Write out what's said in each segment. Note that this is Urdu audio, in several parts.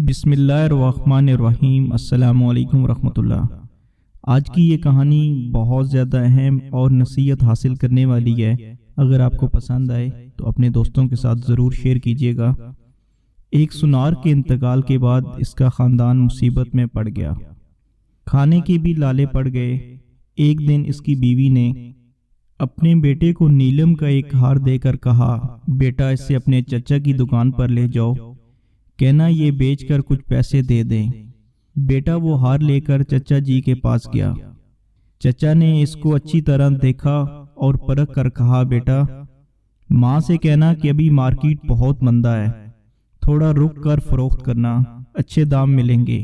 بسم اللہ الرحمن الرحیم۔ السلام علیکم ورحمۃ اللہ۔ آج کی یہ کہانی بہت زیادہ اہم اور نصیحت حاصل کرنے والی ہے۔ اگر آپ کو پسند آئے تو اپنے دوستوں کے ساتھ ضرور شیئر کیجیے گا۔ ایک سنار کے انتقال کے بعد اس کا خاندان مصیبت میں پڑ گیا۔ کھانے کے بھی لالے پڑ گئے۔ ایک دن اس کی بیوی نے اپنے بیٹے کو نیلم کا ایک ہار دے کر کہا، بیٹا اسے اپنے چچا کی دکان پر لے جاؤ، کہنا یہ بیچ کر کچھ پیسے دے دیں۔ بیٹا وہ ہار لے کر چچا جی کے پاس گیا۔ چچا نے اس کو اچھی طرح دیکھا اور پرکھ کر کہا، بیٹا ماں سے کہنا کہ ابھی مارکیٹ بہت مندہ ہے، تھوڑا رک کر فروخت کرنا، اچھے دام ملیں گے۔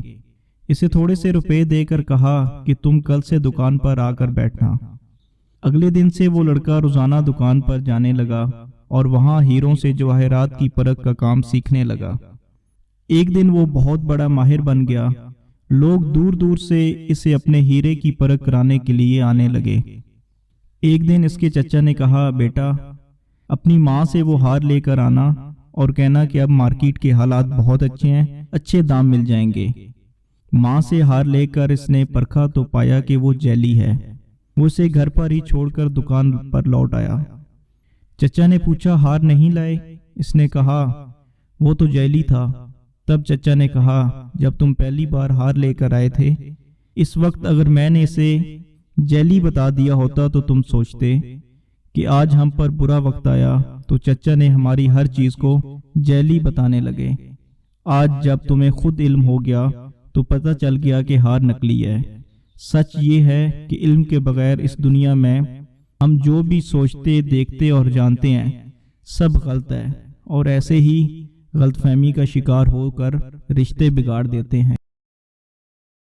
اسے تھوڑے سے روپے دے کر کہا کہ تم کل سے دکان پر آ کر بیٹھنا۔ اگلے دن سے وہ لڑکا روزانہ دکان پر جانے لگا اور وہاں ہیروں سے جواہرات کی پرکھ کا کام سیکھنے لگا۔ ایک دن وہ بہت بڑا ماہر بن گیا۔ لوگ دور دور سے اسے اپنے ہیرے کی پرکھ کرانے کے لیے آنے لگے۔ ایک دن اس کے چچا نے کہا، بیٹا اپنی ماں سے وہ ہار لے کر آنا اور کہنا کہ اب مارکیٹ کے حالات بہت اچھے ہیں، اچھے دام مل جائیں گے۔ ماں سے ہار لے کر اس نے پرکھا تو پایا کہ وہ جعلی ہے۔ وہ اسے گھر پر ہی چھوڑ کر دکان پر لوٹ آیا۔ چچا نے پوچھا، ہار نہیں لائے؟ اس نے کہا، وہ تو جعلی تھا۔ تب چچا نے کہا، جب تم پہلی بار ہار لے کر آئے تھے، اس وقت اگر میں نے اسے جعلی بتا دیا ہوتا تو تم سوچتے کہ آج ہم پر برا وقت آیا تو چچا نے ہماری ہر چیز کو جعلی بتانے لگے۔ آج جب تمہیں خود علم ہو گیا تو پتہ چل گیا کہ ہار نکلی ہے۔ سچ یہ ہے کہ علم کے بغیر اس دنیا میں ہم جو بھی سوچتے، دیکھتے اور جانتے ہیں سب غلط ہے، اور ایسے ہی غلط فہمی کا شکار ہو کر رشتے بگاڑ دیتے ہیں۔